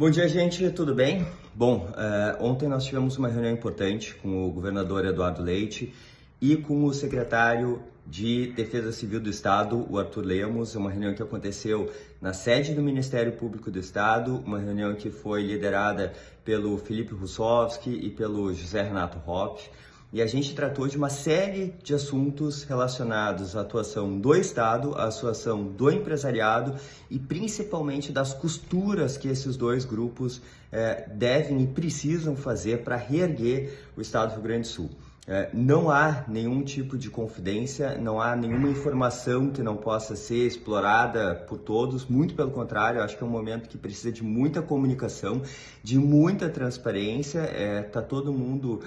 Bom dia, gente, tudo bem? Bom, ontem nós tivemos uma reunião importante com o governador Eduardo Leite e com o secretário de Defesa Civil do Estado, o Arthur Lemos, uma reunião que aconteceu na sede do Ministério Público do Estado, uma reunião que foi liderada pelo Felipe Russowski e pelo José Renato Hopp. E a gente tratou de uma série de assuntos relacionados à atuação do Estado, à atuação do empresariado e principalmente das costuras que esses dois grupos devem e precisam fazer para reerguer o Estado do Rio Grande do Sul. Não há nenhum tipo de confidência, não há nenhuma informação que não possa ser explorada por todos, muito pelo contrário, acho que é um momento que precisa de muita comunicação, de muita transparência, tá todo mundo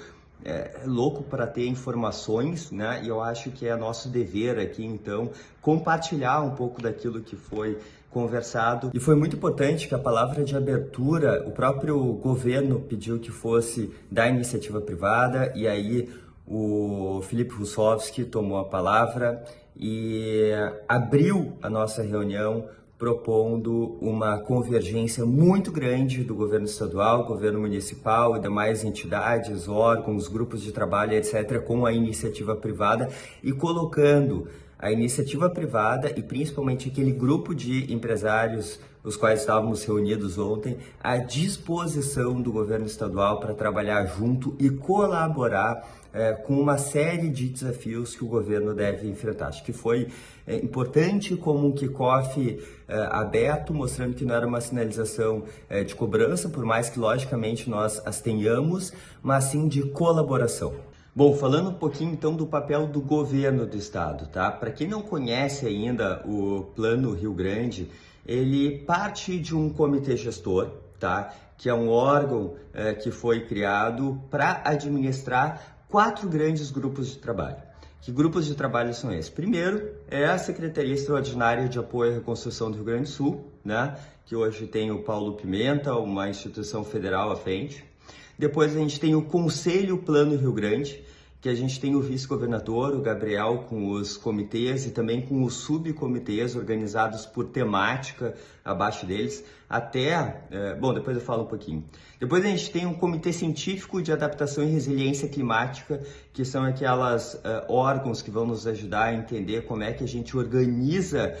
louco para ter informações, né? E eu acho que é nosso dever aqui, então, compartilhar um pouco daquilo que foi conversado. E foi muito importante que a palavra de abertura, o próprio governo pediu que fosse da iniciativa privada, e aí o Felipe Russowski tomou a palavra e abriu a nossa reunião propondo uma convergência muito grande do governo estadual, governo municipal e demais entidades, órgãos, grupos de trabalho, etc., com a iniciativa privada e colocando a iniciativa privada e principalmente aquele grupo de empresários, os quais estávamos reunidos ontem, à disposição do governo estadual para trabalhar junto e colaborar com uma série de desafios que o governo deve enfrentar. Acho que foi importante como um kickoff aberto, mostrando que não era uma sinalização de cobrança, por mais que logicamente nós as tenhamos, mas sim de colaboração. Bom, falando um pouquinho então do papel do governo do estado, tá? Para quem não conhece ainda o Plano Rio Grande, ele parte de um comitê gestor, tá? Que é um órgão que foi criado para administrar 4 grandes grupos de trabalho. Que grupos de trabalho são esses? Primeiro é a Secretaria Extraordinária de Apoio à Reconstrução do Rio Grande do Sul, né? Que hoje tem o Paulo Pimenta, uma instituição federal à frente. Depois a gente tem o Conselho Plano Rio Grande, que a gente tem o vice-governador, o Gabriel, com os comitês e também com os subcomitês organizados por temática abaixo deles, bom, depois eu falo um pouquinho. Depois a gente tem um Comitê Científico de Adaptação e Resiliência Climática, que são aquelas órgãos que vão nos ajudar a entender como é que a gente organiza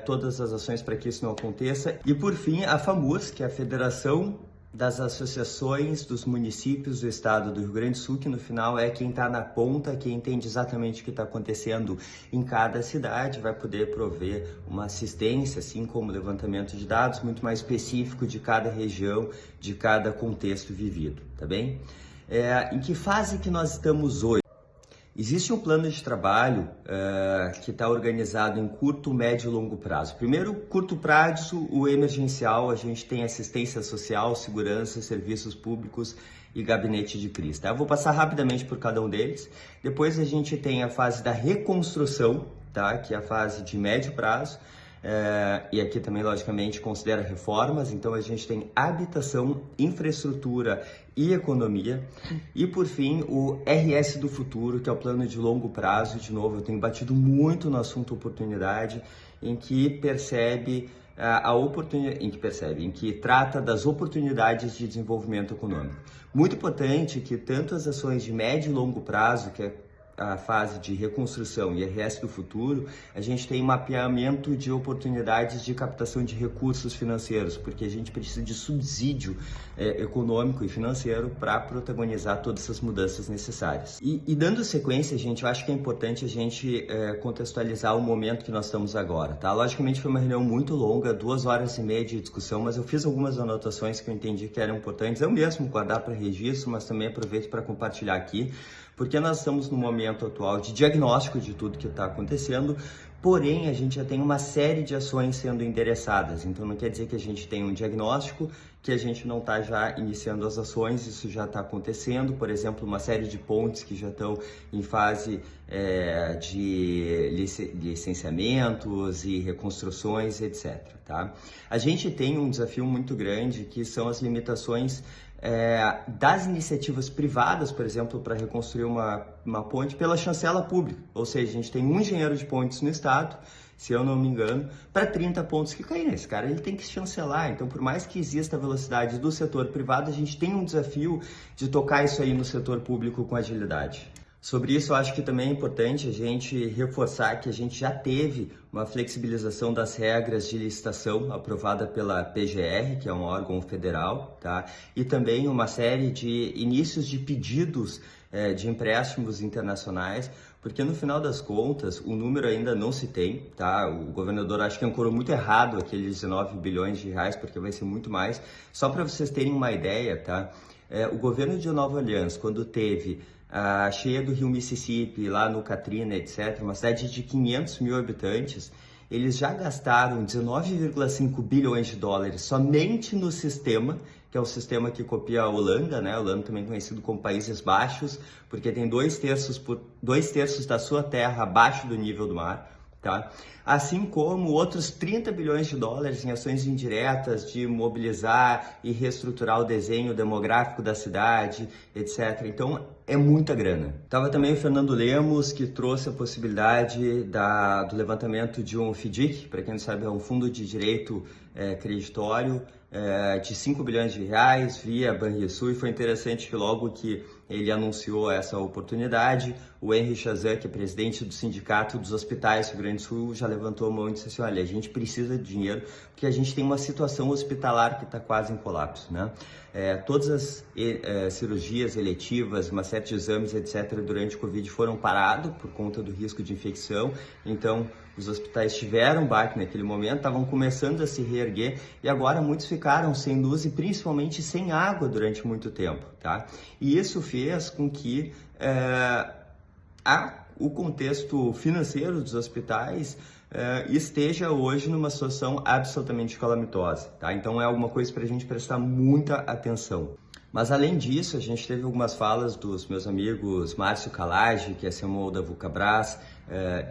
todas as ações para que isso não aconteça. E por fim, a FAMURS, que é a Federação das Associações dos Municípios do Estado do Rio Grande do Sul, que no final é quem está na ponta, quem entende exatamente o que está acontecendo em cada cidade, vai poder prover uma assistência, assim como levantamento de dados muito mais específico de cada região, de cada contexto vivido, tá bem? Em que fase que nós estamos hoje? Existe um plano de trabalho que está organizado em curto, médio e longo prazo. Primeiro, curto prazo, o emergencial, a gente tem assistência social, segurança, serviços públicos e gabinete de crise. Tá? Eu vou passar rapidamente por cada um deles. Depois a gente tem a fase da reconstrução, tá? Que é a fase de médio prazo. E aqui também, logicamente, considera reformas, então a gente tem habitação, infraestrutura e economia. E, por fim, o RS do futuro, que é o plano de longo prazo. De novo, eu tenho batido muito no assunto oportunidade, em que percebe em que trata das oportunidades de desenvolvimento econômico. Muito importante que tanto as ações de médio e longo prazo, que é a fase de reconstrução e RS do futuro, a gente tem mapeamento de oportunidades de captação de recursos financeiros, porque a gente precisa de subsídio econômico e financeiro para protagonizar todas essas mudanças necessárias. E dando sequência, gente, eu acho que é importante a gente contextualizar o momento que nós estamos agora, tá? Logicamente foi uma reunião muito longa, 2 horas e meia de discussão, mas eu fiz algumas anotações que eu entendi que eram importantes, eu mesmo guardar para registro, mas também aproveito para compartilhar aqui, porque nós estamos no momento atual de diagnóstico de tudo que está acontecendo, porém a gente já tem uma série de ações sendo endereçadas, então não quer dizer que a gente tem um diagnóstico, que a gente não está já iniciando as ações, isso já está acontecendo, por exemplo, uma série de pontes que já estão em fase de licenciamentos e reconstruções, etc. Tá? A gente tem um desafio muito grande que são as limitações das iniciativas privadas, por exemplo, para reconstruir uma ponte pela chancela pública. Ou seja, a gente tem um engenheiro de pontes no estado, se eu não me engano, para 30 pontos que caíram. Esse cara ele tem que chancelar. Então, por mais que exista a velocidade do setor privado, a gente tem um desafio de tocar isso aí no setor público com agilidade. Sobre isso, eu acho que também é importante a gente reforçar que a gente já teve uma flexibilização das regras de licitação aprovada pela PGR, que é um órgão federal, tá? E também uma série de inícios de pedidos de empréstimos internacionais, porque no final das contas o número ainda não se tem, tá? O governador acho que ancorou muito errado aqueles 19 bilhões de reais, porque vai ser muito mais. Só para vocês terem uma ideia, tá? O governo de Nova Orleans, quando teve a cheia do rio Mississippi, lá no Katrina, etc., uma cidade de 500 mil habitantes, eles já gastaram 19,5 bilhões de dólares somente no sistema, que é o sistema que copia a Holanda, né? A Holanda também conhecido como Países Baixos, porque tem 2/3 da sua terra abaixo do nível do mar. Tá? Assim como outros 30 bilhões de dólares em ações indiretas de mobilizar e reestruturar o desenho demográfico da cidade, etc. Então, é muita grana. Tava também o Fernando Lemos, que trouxe a possibilidade do levantamento de um FDIC, para quem não sabe, é um fundo de direito creditório, de 5 bilhões de reais via Banrisul, e foi interessante que logo que ele anunciou essa oportunidade, o Henry Chazan, que é presidente do Sindicato dos Hospitais do Rio Grande do Sul, já levantou a mão e disse assim, olha, a gente precisa de dinheiro porque a gente tem uma situação hospitalar que está quase em colapso, né? Todas as cirurgias eletivas, uma série de exames, etc., durante o Covid foram parados por conta do risco de infecção, então os hospitais tiveram baque naquele momento, estavam começando a se reerguer e agora muitos ficaram sem luz e principalmente sem água durante muito tempo, tá? E isso fez com que o contexto financeiro dos hospitais esteja hoje numa situação absolutamente calamitosa, tá? Então é alguma coisa para a gente prestar muita atenção. Mas além disso, a gente teve algumas falas dos meus amigos Márcio Calage, que é CMO da Vulcabras,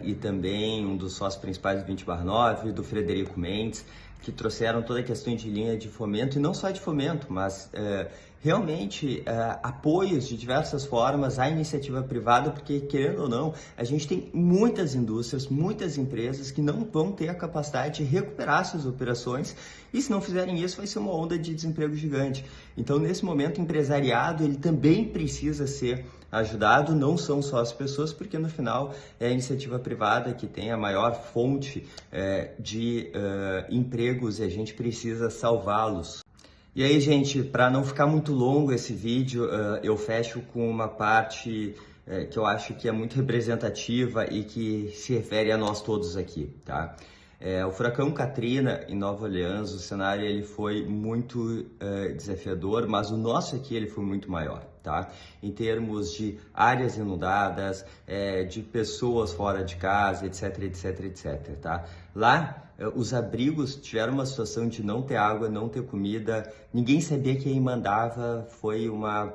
e também um dos sócios principais do 20/9, do Frederico Mendes, que trouxeram toda a questão de linha de fomento, e não só de fomento, mas realmente apoios de diversas formas à iniciativa privada, porque, querendo ou não, a gente tem muitas indústrias, muitas empresas que não vão ter a capacidade de recuperar suas operações, e se não fizerem isso, vai ser uma onda de desemprego gigante. Então, nesse momento, o empresariado ele também precisa ser ajudado, não são só as pessoas, porque no final é a iniciativa privada que tem a maior fonte de empregos e a gente precisa salvá-los. E aí, gente, para não ficar muito longo esse vídeo, eu fecho com uma parte que eu acho que é muito representativa e que se refere a nós todos aqui, tá? O furacão Katrina em Nova Orleans, o cenário ele foi muito desafiador, mas o nosso aqui ele foi muito maior, tá? Em termos de áreas inundadas, de pessoas fora de casa, etc, etc, etc, tá? Lá, os abrigos tiveram uma situação de não ter água, não ter comida, ninguém sabia quem mandava, foi uma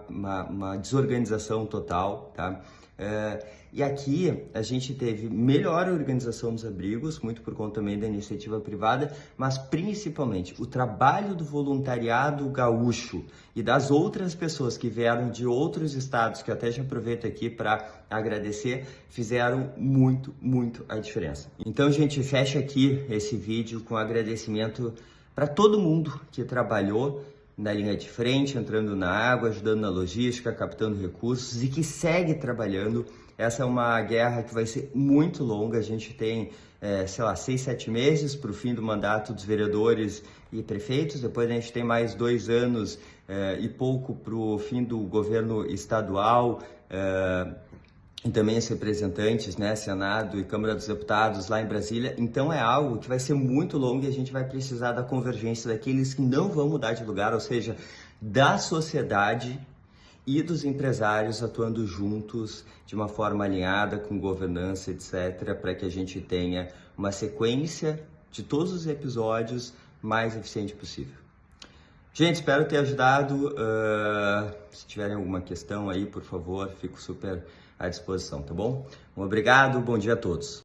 desorganização total, tá? E aqui a gente teve melhor organização dos abrigos, muito por conta também da iniciativa privada, mas principalmente o trabalho do voluntariado gaúcho e das outras pessoas que vieram de outros estados, que eu até já aproveito aqui para agradecer, fizeram muito, muito a diferença. Então, gente, fecha aqui esse vídeo com agradecimento para todo mundo que trabalhou na linha de frente, entrando na água, ajudando na logística, captando recursos e que segue trabalhando. Essa é uma guerra que vai ser muito longa, a gente tem, 6, 7 meses para o fim do mandato dos vereadores e prefeitos, depois a gente tem mais 2 anos e pouco para o fim do governo estadual, e também os representantes, né, Senado e Câmara dos Deputados lá em Brasília. Então é algo que vai ser muito longo e a gente vai precisar da convergência daqueles que não vão mudar de lugar, ou seja, da sociedade e dos empresários atuando juntos de uma forma alinhada, com governança, etc., para que a gente tenha uma sequência de todos os episódios mais eficiente possível. Gente, espero ter ajudado. Se tiverem alguma questão aí, por favor, fico super à disposição, tá bom? Um obrigado, bom dia a todos.